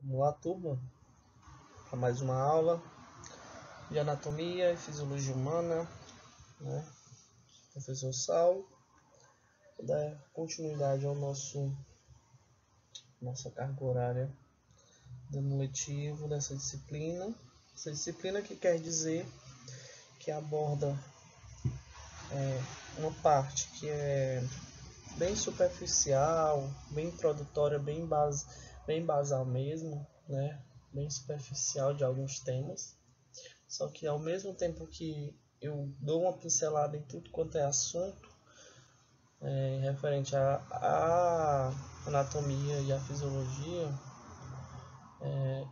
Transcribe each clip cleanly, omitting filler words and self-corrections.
Vamos lá, turma, para mais uma aula de anatomia e fisiologia humana, né? Professor Saulo, vou dar continuidade ao nossa carga horária dando letivo dessa disciplina. Essa disciplina que quer dizer que aborda uma parte que é bem superficial, bem introdutória, bem basal mesmo, né? Bem superficial de alguns temas. Só que ao mesmo tempo que eu dou uma pincelada em tudo quanto é assunto referente à anatomia e à fisiologia,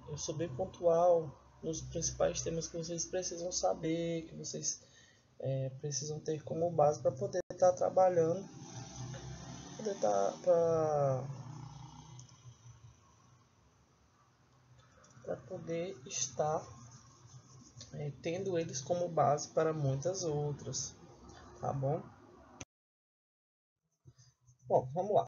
eu sou bem pontual nos principais temas que vocês precisam saber, que vocês precisam ter como base para poder estar trabalhando, para poder estar tendo eles como base para muitas outras, tá bom? Bom, vamos lá.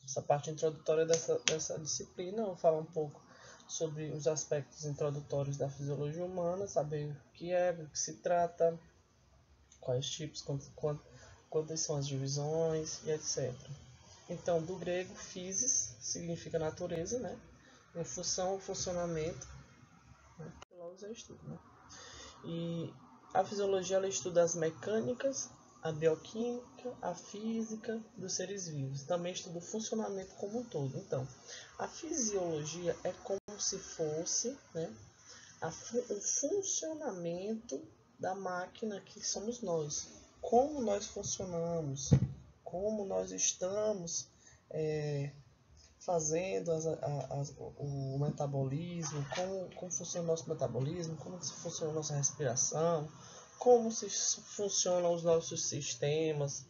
Essa parte introdutória dessa disciplina, eu vou falar um pouco sobre os aspectos introdutórios da fisiologia humana, saber o que é, do que se trata, quais tipos, quantas são as divisões e etc. Então, do grego, physis significa natureza, né? Em função ou funcionamento, né? Lá os estudos, né? E a fisiologia ela estuda as mecânicas, a bioquímica, a física dos seres vivos. Também estuda o funcionamento como um todo. Então, a fisiologia é como se fosse, né, o funcionamento da máquina que somos nós. Como nós funcionamos, como nós estamos fazendo o metabolismo, como funciona o nosso metabolismo, como funciona a nossa respiração, como funcionam os nossos sistemas.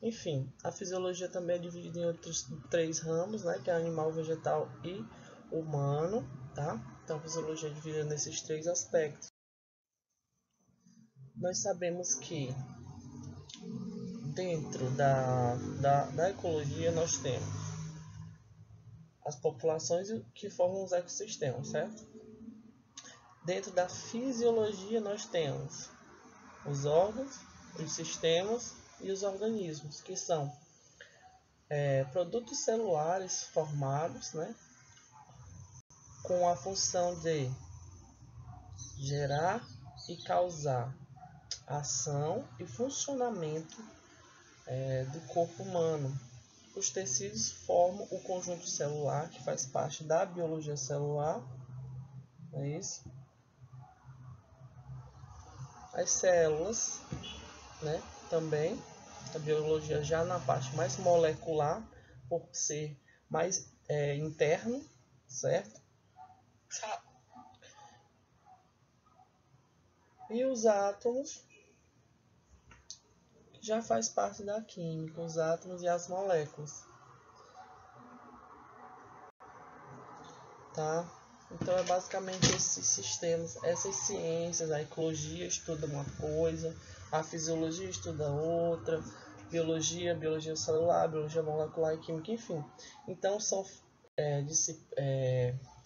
Enfim, a fisiologia também é dividida em outros 3 ramos, né, que é animal, vegetal e humano, tá? Então a fisiologia é dividida nesses 3 aspectos. Nós sabemos que dentro da ecologia nós temos as populações que formam os ecossistemas, certo? Dentro da fisiologia nós temos os órgãos, os sistemas e os organismos, que são produtos celulares formados, né, com a função de gerar e causar ação e funcionamento do corpo humano. Os tecidos formam o conjunto celular, que faz parte da biologia celular, não é isso? As células, né, também, a biologia já na parte mais molecular, por ser mais interno, certo? E os átomos já faz parte da química, os átomos e as moléculas, tá? Então é basicamente esses sistemas, essas ciências. A ecologia estuda uma coisa, a fisiologia estuda outra, biologia celular, biologia molecular e química, enfim. Então são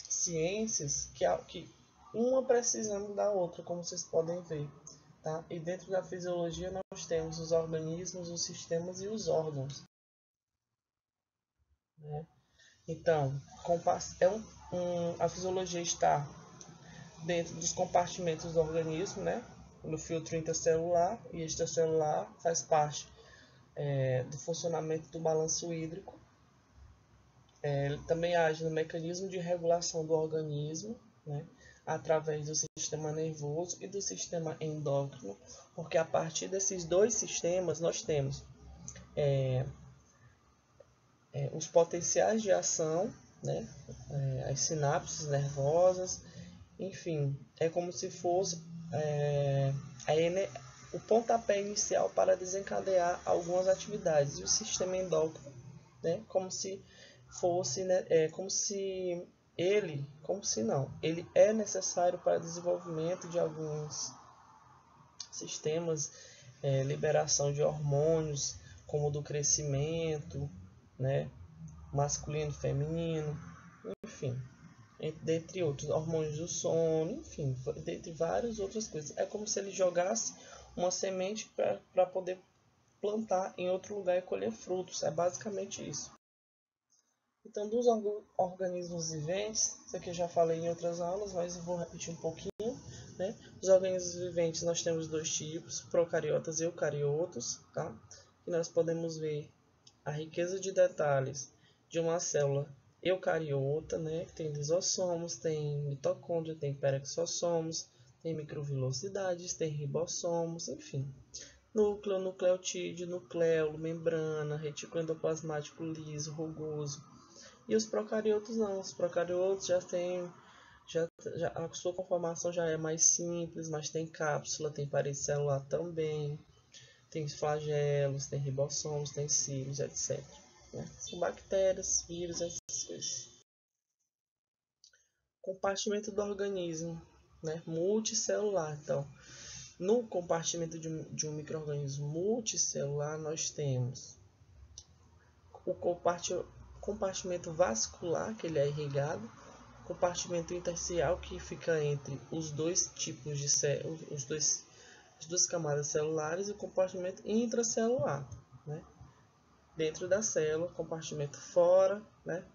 ciências que uma precisando da outra, como vocês podem ver, tá? E dentro da fisiologia nós temos os organismos, os sistemas e os órgãos, né? Então, a fisiologia está dentro dos compartimentos do organismo, né? No filtro intercelular e extracelular, faz parte do funcionamento do balanço hídrico. Ele também age no mecanismo de regulação do organismo, né? Através do sistema nervoso e do sistema endócrino, porque a partir desses 2 sistemas nós temos os potenciais de ação, né? As sinapses nervosas, enfim, é como se fosse o pontapé inicial para desencadear algumas atividades. E o sistema endócrino, né? Como se fosse, né? Ele é necessário para o desenvolvimento de alguns sistemas, liberação de hormônios, como do crescimento, né? Masculino e feminino, enfim, dentre outros, hormônios do sono, enfim, dentre várias outras coisas. É como se ele jogasse uma semente para poder plantar em outro lugar e colher frutos. É basicamente isso. Então, dos organismos viventes, isso aqui eu já falei em outras aulas, mas eu vou repetir um pouquinho, né? Os organismos viventes nós temos dois tipos, procariotas e eucariotos, tá? E nós podemos ver a riqueza de detalhes de uma célula eucariota, né? Que tem lisossomos, tem mitocôndria, tem peroxossomos, tem microvilosidades, tem ribossomos, enfim. Núcleo, nucleotídeo, nucleolo, membrana, retículo endoplasmático liso, rugoso. E os procariotos não, os procariotos já têm, a sua conformação já é mais simples, mas tem cápsula, tem parede celular também, tem flagelos, tem ribossomos, tem cilos, etc. Né? São bactérias, vírus, essas coisas. Compartimento do organismo, né? Multicelular. Então, no compartimento de um micro-organismo multicelular, nós temos o compartimento vascular, que ele é irrigado, compartimento intersticial, que fica entre os dois tipos de as duas camadas celulares, e o compartimento intracelular, né? Dentro da célula, compartimento fora, né?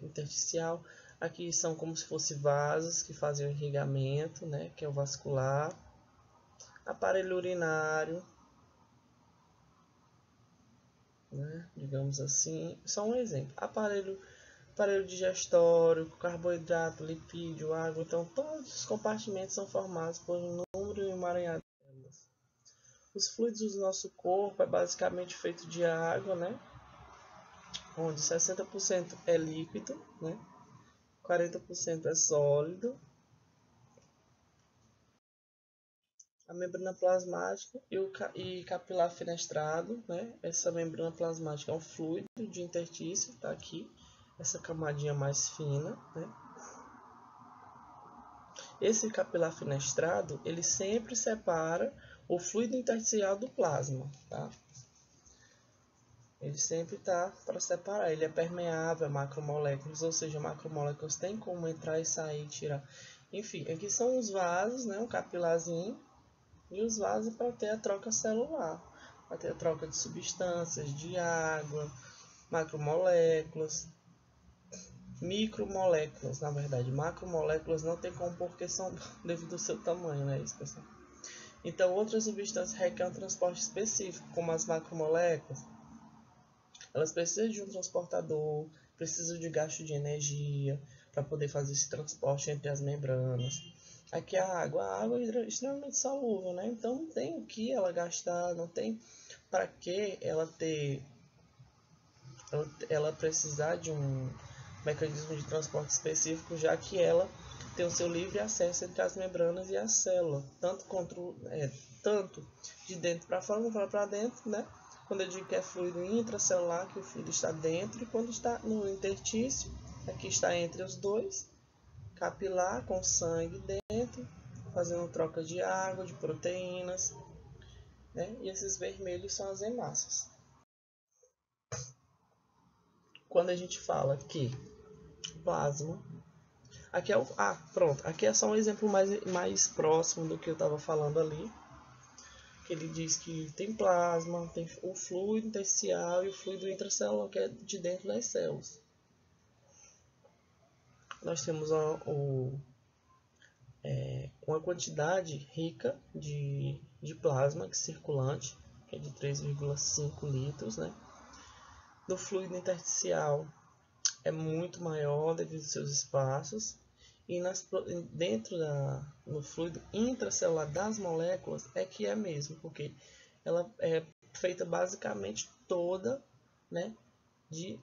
Intersticial. Aqui são como se fossem vasos que fazem o irrigamento, né? Que é o vascular. Aparelho urinário, né? Digamos assim, só um exemplo. Aparelho digestório, carboidrato, lipídio, água. Então, todos os compartimentos são formados por um número emaranhado de células. Os fluidos do nosso corpo é basicamente feito de água, né? Onde 60% é líquido, né? 40% é sólido. A membrana plasmática e capilar fenestrado, né? Essa membrana plasmática é um fluido de interstício, tá aqui, essa camadinha mais fina, né? Esse capilar fenestrado, ele sempre separa o fluido intersticial do plasma, tá? Ele sempre tá para separar, ele é permeável a macromoléculas, ou seja, macromoléculas tem como entrar e sair, tirar. Enfim, aqui são os vasos, né? Um capilarzinho, e os vasos para ter a troca celular, para ter a troca de substâncias, de água, macromoléculas, micromoléculas, na verdade. Macromoléculas não tem como, porque são devido ao seu tamanho, né, isso, pessoal? Então, outras substâncias requerem um transporte específico, como as macromoléculas. Elas precisam de um transportador, precisam de gasto de energia para poder fazer esse transporte entre as membranas. Aqui a água é extremamente solúvel, né? Então não tem o que ela gastar, não tem para que ela precisar de um mecanismo de transporte específico, já que ela tem o seu livre acesso entre as membranas e a célula, tanto de dentro para fora, como fora para dentro, né? Quando eu digo que é fluido intracelular, que o fluido está dentro, e quando está no interstício, aqui está entre os dois, capilar com sangue dentro, fazendo troca de água, de proteínas, né? E esses vermelhos são as hemácias. Quando a gente fala que plasma, aqui é pronto, aqui é só um exemplo mais próximo do que eu estava falando ali, que ele diz que tem plasma, tem o fluido intersticial e o fluido intracelular, que é de dentro das células. Nós temos uma quantidade rica de plasma circulante, que é de 3,5 litros, né? No fluido intersticial é muito maior devido aos seus espaços, e no fluido intracelular das moléculas é que é mesmo, porque ela é feita basicamente toda, né, de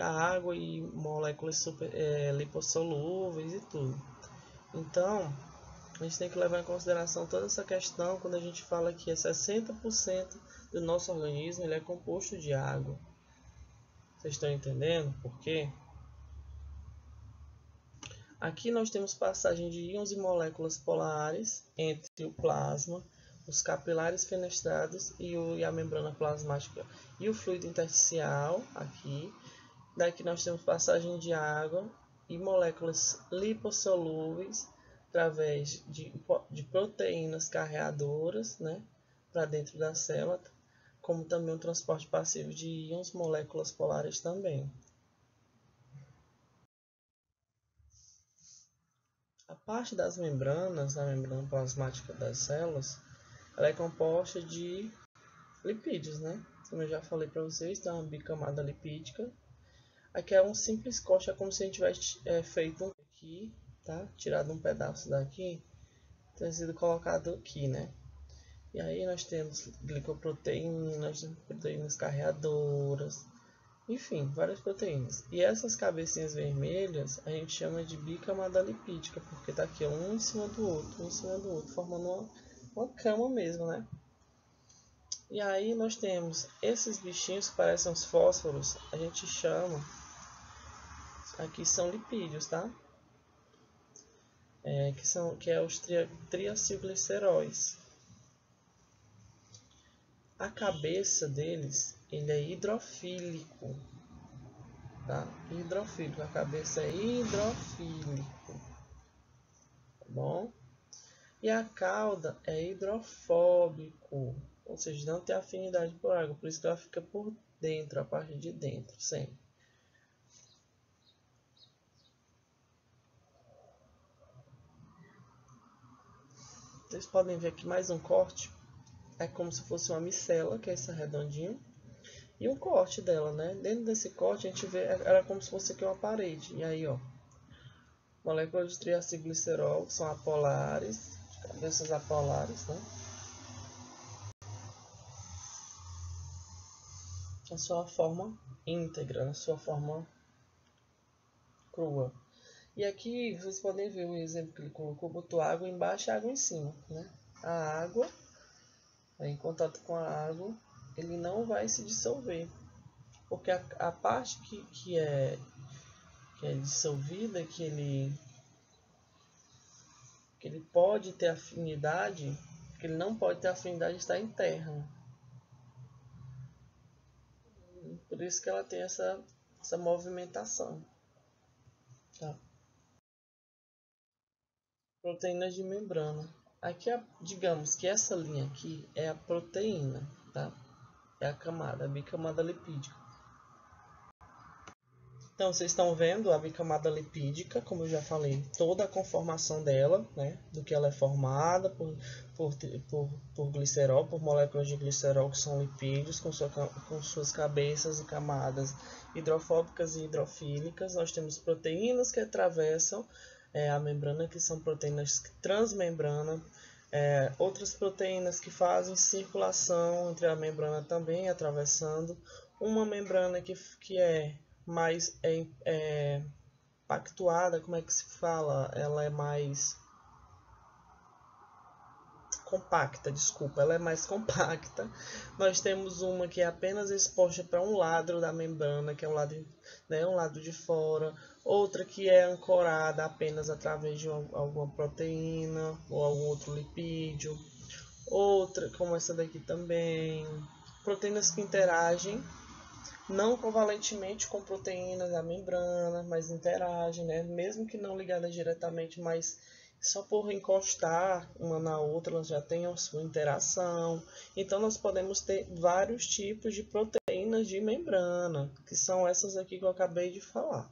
água e moléculas lipossolúveis e tudo. Então, a gente tem que levar em consideração toda essa questão quando a gente fala que 60% do nosso organismo ele é composto de água. Vocês estão entendendo por quê? Aqui nós temos passagem de íons e moléculas polares entre o plasma, os capilares fenestrados e a membrana plasmática e o fluido intersticial aqui. Daqui nós temos passagem de água e moléculas lipossolúveis através de proteínas carreadoras, né, para dentro da célula, como também o transporte passivo de íons, moléculas polares também. A parte das membranas, a membrana plasmática das células, ela é composta de lipídios, né? Como eu já falei para vocês, tem uma bicamada lipídica. Aqui é um simples corte, é como se a gente tivesse feito um aqui, tá? Tirado um pedaço daqui, tem sido colocado aqui, né? E aí nós temos glicoproteínas, proteínas carreadoras, enfim, várias proteínas. E essas cabecinhas vermelhas a gente chama de bicamada lipídica, porque tá aqui um em cima do outro, um em cima do outro, formando uma cama mesmo, né? E aí nós temos esses bichinhos que parecem os fósforos, a gente chama, aqui são lipídios, tá? Que é os triacilgliceróis. A cabeça deles, ele é hidrofílico, tá? Hidrofílico, a cabeça é hidrofílico, tá bom? E a cauda é hidrofóbico, ou seja, não tem afinidade por água, por isso que ela fica por dentro, a parte de dentro, sempre. Vocês podem ver aqui mais um corte, é como se fosse uma micela, que é essa redondinha, e um corte dela, né? Dentro desse corte a gente vê, era como se fosse aqui uma parede, e aí, ó, moléculas de triacilglicerol, que são apolares, cabeças apolares, né? Na sua forma íntegra, na sua forma crua. E aqui vocês podem ver o exemplo que ele colocou, botou água embaixo e água em cima, né? A água, em contato com a água, ele não vai se dissolver, porque a parte que é dissolvida, que ele pode ter afinidade, que ele não pode ter afinidade, está em terra. Por isso que ela tem essa movimentação. Tá? Proteínas de membrana. Aqui, digamos que essa linha aqui é a proteína, tá? É a camada, a bicamada lipídica. Então, vocês estão vendo a bicamada lipídica, como eu já falei, toda a conformação dela, né? Do que ela é formada por glicerol, por moléculas de glicerol, que são lipídios, com suas cabeças e camadas hidrofóbicas e hidrofílicas. Nós temos proteínas que atravessam a membrana, que são proteínas transmembrana. Outras proteínas que fazem circulação entre a membrana também, atravessando uma membrana que é mais pactuada, como é que se fala? Ela é mais compacta, desculpa, ela é mais compacta. Nós temos uma que é apenas exposta para um lado da membrana, que é um lado de fora. Outra que é ancorada apenas através de alguma proteína ou algum outro lipídio. Outra, como essa daqui também. Proteínas que interagem não covalentemente com proteínas da membrana, mas interagem, né? Mesmo que não ligadas diretamente, mas só por encostar uma na outra, elas já têm a sua interação. Então, nós podemos ter vários tipos de proteínas de membrana, que são essas aqui que eu acabei de falar.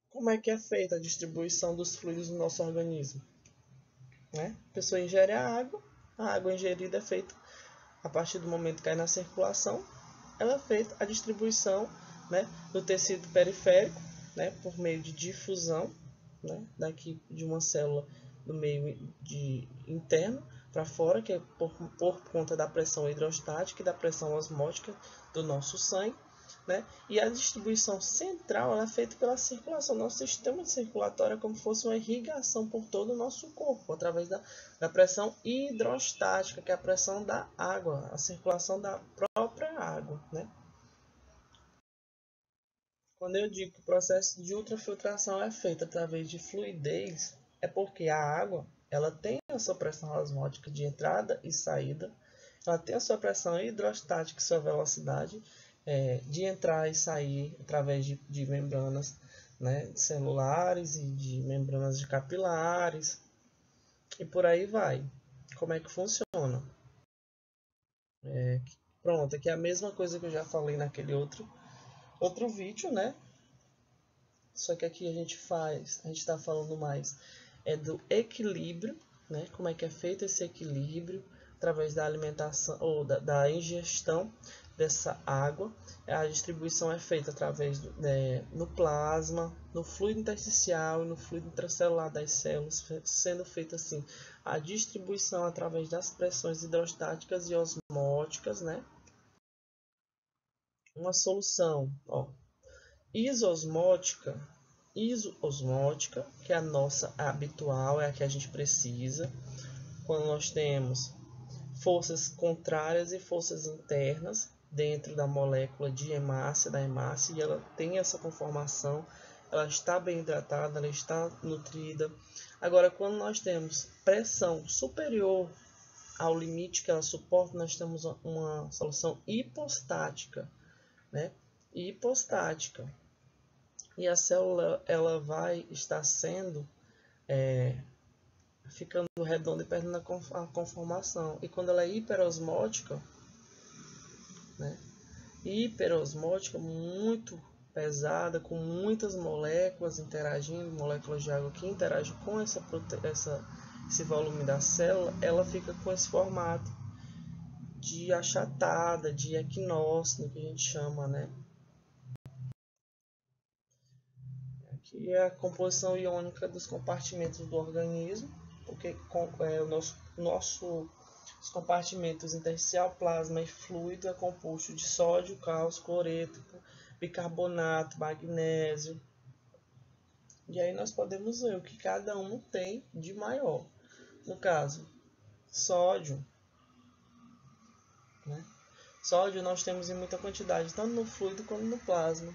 Como é que é feita a distribuição dos fluidos no nosso organismo? Né? A pessoa ingere a água ingerida é feita a partir do momento que cai na circulação, ela é feita a distribuição, né, do tecido periférico, né, por meio de difusão, né, daqui de uma célula do meio interno para fora, que é por conta da pressão hidrostática e da pressão osmótica do nosso sangue, né, e a distribuição central ela é feita pela circulação. Nosso sistema circulatório é como se fosse uma irrigação por todo o nosso corpo, através da pressão hidrostática, que é a pressão da água, a circulação da própria água, né? Quando eu digo que o processo de ultrafiltração é feito através de fluidez, é porque a água ela tem a sua pressão osmótica de entrada e saída, ela tem a sua pressão hidrostática e sua velocidade, de entrar e sair através de membranas, né, celulares e de membranas de capilares e por aí vai. Como é que funciona? Pronto, aqui é a mesma coisa que eu já falei naquele outro vídeo, né? Só que aqui a gente está falando mais do equilíbrio, né? Como é que é feito esse equilíbrio através da alimentação ou da ingestão dessa água. A distribuição é feita através no plasma, no fluido intersticial e no fluido intracelular das células, sendo feita assim a distribuição através das pressões hidrostáticas e osmóticas, né? Uma solução, ó, isosmótica, que é a nossa habitual, é a que a gente precisa quando nós temos forças contrárias e forças internas dentro da molécula de hemácia, e ela tem essa conformação, ela está bem hidratada, ela está nutrida. Agora, quando nós temos pressão superior ao limite que ela suporta, nós temos uma solução hipostática, né? Hipostática. E a célula ela vai estar sendo ficando redonda e perdendo a conformação. E quando ela é hiperosmótica, né? Hiperosmótica, muito pesada, com muitas moléculas interagindo, moléculas de água que interagem com esse volume da célula, ela fica com esse formato de achatada, de equinócito, que a gente chama, né? Aqui é a composição iônica dos compartimentos do organismo, porque os compartimentos intersticial, plasma e fluido é composto de sódio, cálcio, cloreto, bicarbonato, magnésio. E aí nós podemos ver o que cada um tem de maior. No caso, sódio, né? Sódio nós temos em muita quantidade, tanto no fluido quanto no plasma.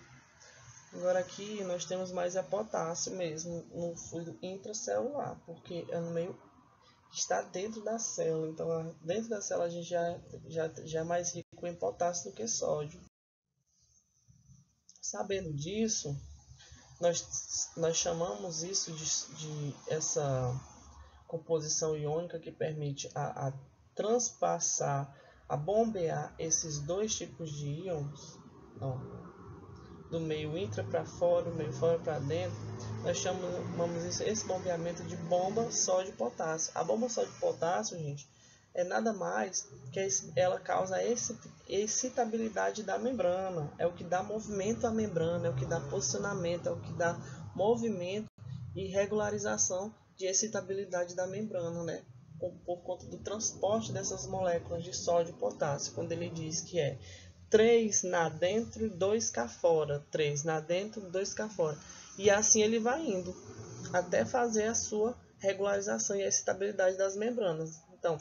Agora aqui nós temos mais a potássio mesmo no fluido intracelular, porque é no meio que está dentro da célula. Então dentro da célula a gente já é mais rico em potássio do que sódio. Sabendo disso, nós chamamos isso de essa composição iônica que permite a transpassar, a bombear esses dois tipos de íons, ó, do meio intra para fora, do meio fora para dentro. Nós chamamos esse bombeamento de bomba sódio-potássio. A bomba sódio-potássio, gente, é nada mais que ela causa excitabilidade da membrana. É o que dá movimento à membrana, é o que dá posicionamento, é o que dá movimento e regularização de excitabilidade da membrana, né? Por conta do transporte dessas moléculas de sódio e potássio, quando ele diz que é 3 na dentro e 2 cá fora, 3 na dentro e 2 cá fora. E assim ele vai indo, até fazer a sua regularização e a excitabilidade das membranas. Então,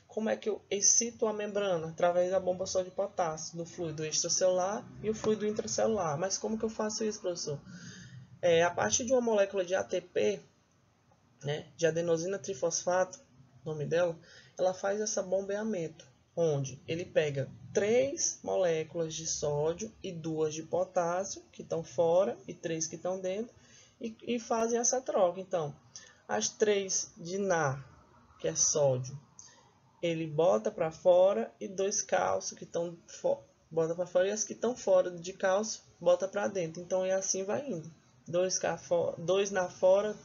como é que eu excito a membrana? Através da bomba sódio potássio, do fluido extracelular e o fluido intracelular. Mas como que eu faço isso, professor? A partir de uma molécula de ATP, né, de adenosina trifosfato, nome dela, ela faz esse bombeamento, onde ele pega 3 moléculas de sódio e 2 de potássio, que estão fora, e 3 que estão dentro, e fazem essa troca. Então, as 3 de Na, que é sódio, ele bota para fora, e 2 cálcio, que estão bota para fora, e as que estão fora de cálcio, bota para dentro. Então, e assim vai indo. 2 na fora,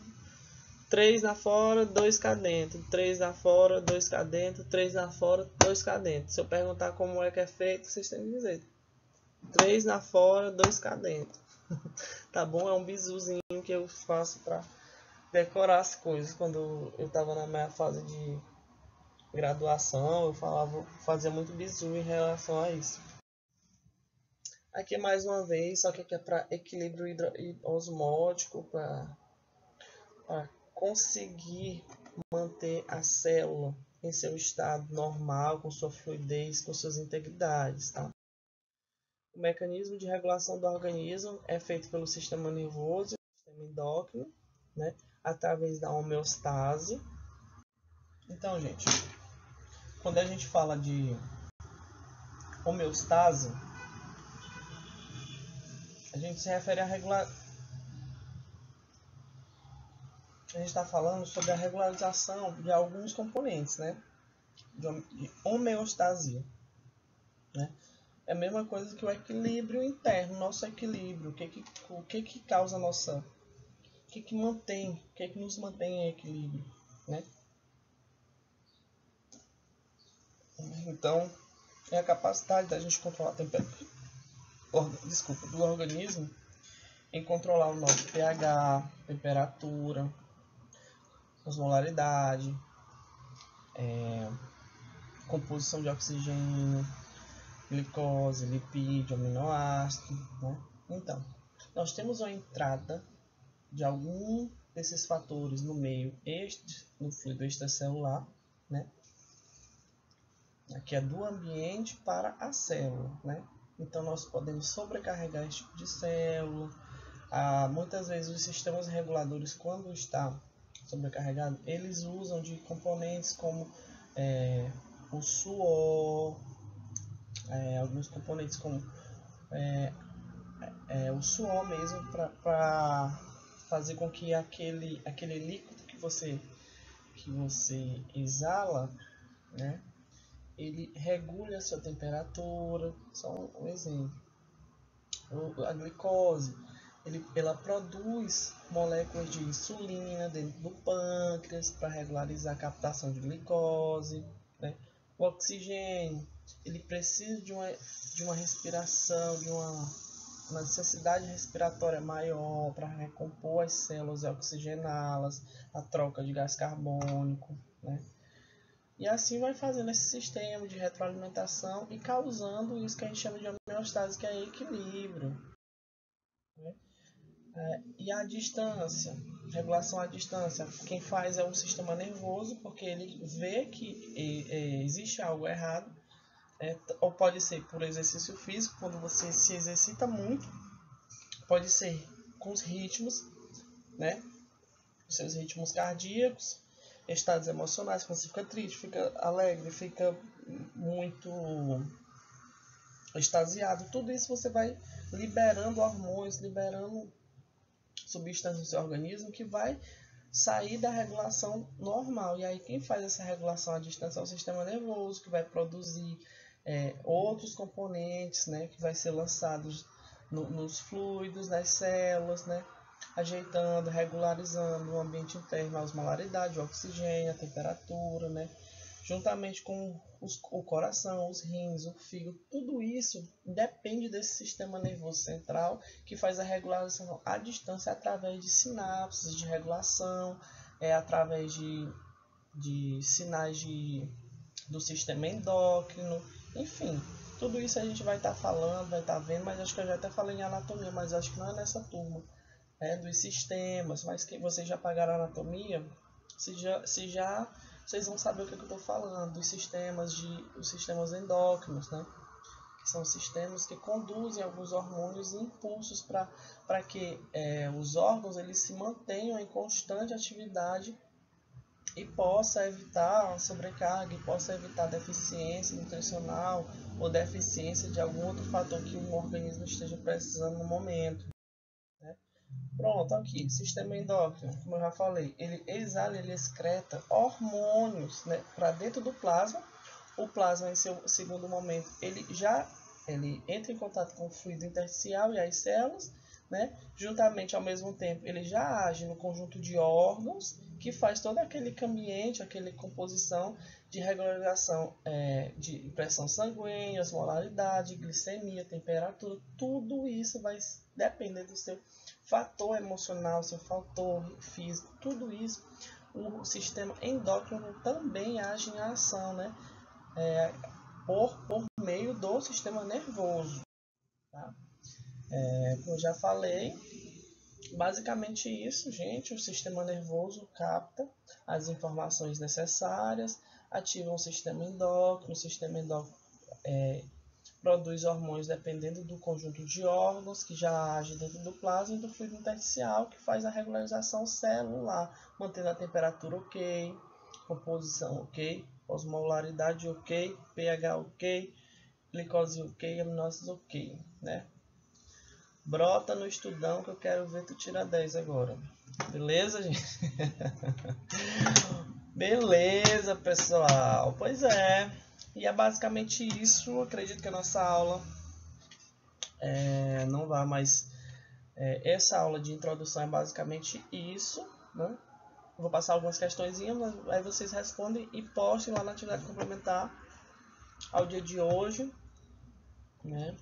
3 na fora, 2 cá dentro, 3 na fora, 2 cá dentro, 3 na fora, 2 cá dentro. Se eu perguntar como é que é feito, vocês têm que dizer. 3 na fora, 2 cá dentro. Tá bom? É um bizuzinho que eu faço para decorar as coisas. Quando eu estava na minha fase de graduação, eu fazia muito bizu em relação a isso. Aqui mais uma vez, só que aqui é para equilíbrio osmótico, para conseguir manter a célula em seu estado normal, com sua fluidez, com suas integridades. Tá? O mecanismo de regulação do organismo é feito pelo sistema nervoso, sistema endócrino, né, através da homeostase. Então, gente, quando a gente fala de homeostase, A gente se refere a regular. A gente está falando sobre a regularização de alguns componentes, né? De homeostasia, né? É a mesma coisa que o equilíbrio interno, nosso equilíbrio, o que causa nossa, o que mantém, o que nos mantém em equilíbrio, né? Então, é a capacidade da gente controlar a temperatura, do organismo em controlar o nosso pH, temperatura, osmolaridade, composição de oxigênio, glicose, lipídio, aminoácido, né? Então, nós temos uma entrada de algum desses fatores no meio no fluido extracelular, né? Aqui é do ambiente para a célula, né? Então nós podemos sobrecarregar esse tipo de célula. Muitas vezes os sistemas reguladores, quando está sobrecarregado, eles usam de componentes como o suor, alguns componentes como o suor mesmo, para fazer com que aquele líquido que você exala, né, ele regule a sua temperatura. Só um exemplo. A glicose, ela produz moléculas de insulina dentro do pâncreas para regularizar a captação de glicose, né? O oxigênio, ele precisa de uma respiração, de uma necessidade respiratória maior para recompor as células e oxigená-las, a troca de gás carbônico, né? E assim vai fazendo esse sistema de retroalimentação e causando isso que a gente chama de homeostase, que é equilíbrio, né? E a distância, regulação à distância, quem faz é o sistema nervoso, porque ele vê que existe algo errado, ou pode ser por exercício físico, quando você se exercita muito, pode ser com os ritmos, né? Os seus ritmos cardíacos, estados emocionais, quando você fica triste, fica alegre, fica muito extasiado, tudo isso você vai liberando hormônios, liberando substâncias no seu organismo que vai sair da regulação normal. E aí quem faz essa regulação à distância é o sistema nervoso, que vai produzir outros componentes, né, que vai ser lançados nos fluidos, nas células, né, ajeitando, regularizando o ambiente interno, a osmolaridade, o oxigênio, a temperatura, né, juntamente com o coração, os rins, o fígado. Tudo isso depende desse sistema nervoso central que faz a regulação à distância através de sinapses de regulação, através de sinais do sistema endócrino, enfim. Tudo isso a gente vai estar falando, vai estar vendo, mas acho que eu já até falei em anatomia, mas acho que não é nessa turma, dos sistemas. Mas que vocês já pagaram anatomia, vocês vão saber o que eu estou falando, os sistemas endócrinos, né? Que são sistemas que conduzem alguns hormônios e impulsos para que os órgãos eles se mantenham em constante atividade e possa evitar a sobrecarga, e possa evitar deficiência nutricional ou deficiência de algum outro fator que o organismo esteja precisando no momento, né? Pronto, aqui, sistema endócrino, como eu já falei, ele exala, ele excreta hormônios, né, para dentro do plasma. O plasma, em seu segundo momento, ele entra em contato com o fluido intersticial e as células, né? Juntamente, ao mesmo tempo, ele já age no conjunto de órgãos que faz todo aquele ambiente, aquela composição de regularização de pressão sanguínea, osmolaridade, glicemia, temperatura. Tudo isso vai depender do seu fator emocional, seu fator físico, tudo isso. O sistema endócrino também age em ação, né? Por meio do sistema nervoso, tá? Como eu já falei, basicamente isso, gente. O sistema nervoso capta as informações necessárias, ativa o sistema endócrino produz hormônios dependendo do conjunto de órgãos que já age dentro do plasma e do fluido intersticial, que faz a regularização celular, mantendo a temperatura ok, composição ok, osmolaridade ok, pH ok, glicose ok, aminoácidos ok, né? Brota no estudão que eu quero ver tu tirar 10 agora. Beleza, gente? Beleza, pessoal. Pois é. E é basicamente isso. Eu acredito que a nossa aula não vai mais... essa aula de introdução é basicamente isso, né? Vou passar algumas questõezinhas, aí vocês respondem e postem lá na atividade complementar ao dia de hoje, né?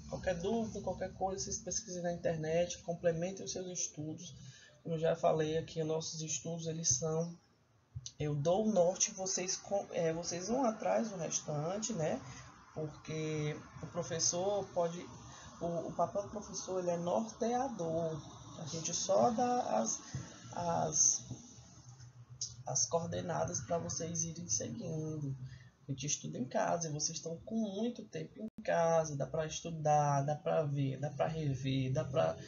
Qualquer dúvida, qualquer coisa, vocês pesquisem na internet, complementem os seus estudos. Como eu já falei aqui, nossos estudos, eles são... Eu dou o norte, vocês vão atrás do restante, né? Porque o professor pode... O papel do professor, ele é norteador. A gente só dá as coordenadas para vocês irem seguindo. A gente estuda em casa e vocês estão com muito tempo em casa, dá para estudar, dá para ver, dá para rever, dá para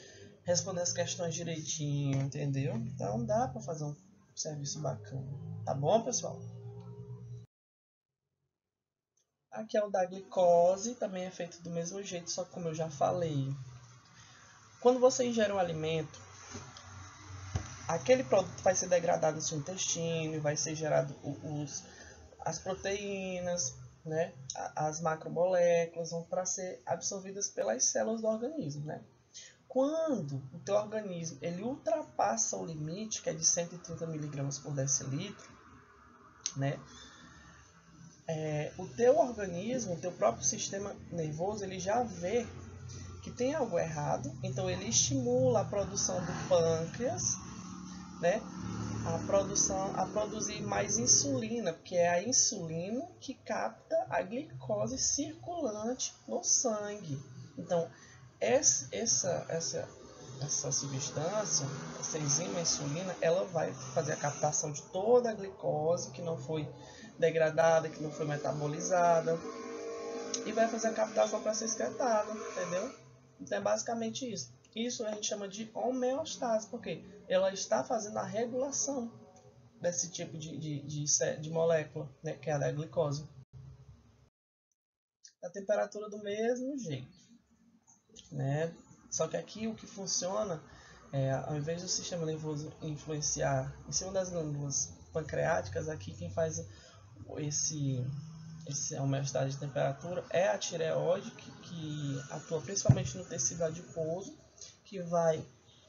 responder as questões direitinho, entendeu? Então dá para fazer um serviço bacana, tá bom, pessoal? Aqui é o da glicose, também é feito do mesmo jeito, só que como eu já falei, quando você ingere um alimento, aquele produto vai ser degradado no seu intestino e vai ser gerado as proteínas, né? As macromoléculas vão para ser absorvidas pelas células do organismo, né? Quando o teu organismo ele ultrapassa o limite, que é de 130 mg por decilitro, né? O teu organismo, o teu próprio sistema nervoso, ele já vê que tem algo errado, então ele estimula a produção do pâncreas, né? A produzir mais insulina, porque é a insulina que capta a glicose circulante no sangue. Então, essa substância, essa enzima insulina, ela vai fazer a captação de toda a glicose que não foi degradada, que não foi metabolizada, e vai fazer a captação para ser excretada, entendeu? Então é basicamente isso. Isso a gente chama de homeostase, porque ela está fazendo a regulação desse tipo de molécula, né, que é a da glicose. A temperatura do mesmo jeito, né? Só que aqui o que funciona ao invés do sistema nervoso influenciar em cima das glândulas pancreáticas, aqui quem faz esse homeostase de temperatura é a tireoide, que atua principalmente no tecido adiposo, que vai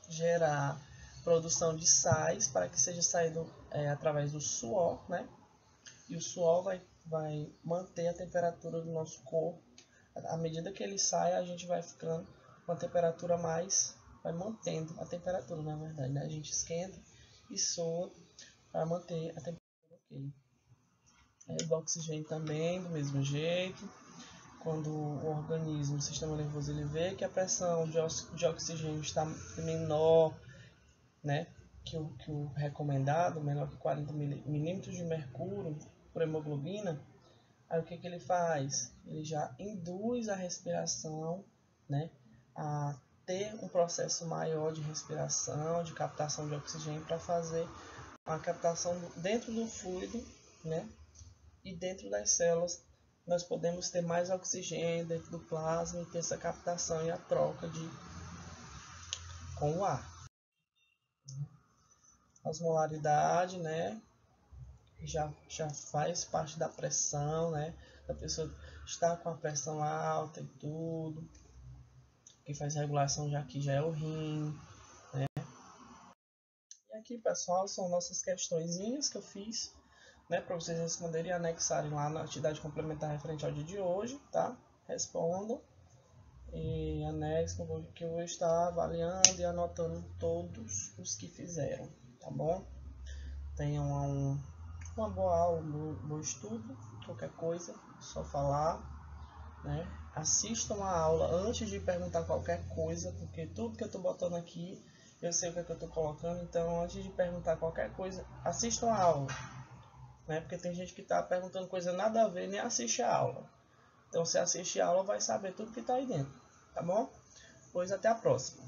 gerar produção de sais para que seja saído através do suor, né? E o suor vai manter a temperatura do nosso corpo. À medida que ele sai, a gente vai ficando com a temperatura mais... vai mantendo a temperatura, na verdade, né? A gente esquenta e soa para manter a temperatura ok. O oxigênio também, do mesmo jeito. Quando o organismo, o sistema nervoso, ele vê que a pressão de oxigênio está menor, né, que o recomendado, menor que 40 milímetros de mercúrio por hemoglobina, aí o que ele faz? Ele já induz a respiração, né, a ter um processo maior de respiração, de captação de oxigênio, para fazer a captação dentro do fluido, né, e dentro das células nós podemos ter mais oxigênio dentro do plasma e ter essa captação e a troca com o ar. A osmolaridade, né, já faz parte da pressão, né, da pessoa estar com a pressão alta e tudo. Quem faz a regulação já aqui já é o rim, né. E aqui, pessoal, são nossas questõezinhas que eu fiz, né, para vocês responderem e anexarem lá na atividade complementar referente ao dia de hoje, tá? Respondam e anexem que eu vou estar avaliando e anotando todos os que fizeram, tá bom? Tenham uma boa aula, um bom estudo, qualquer coisa, só falar, né? Assistam a aula antes de perguntar qualquer coisa, porque tudo que eu estou botando aqui, eu sei o que eu estou colocando, então antes de perguntar qualquer coisa, assistam a aula. Né? Porque tem gente que está perguntando coisa nada a ver, nem assiste a aula. Então, se assiste a aula, vai saber tudo que está aí dentro, tá bom? Pois até a próxima.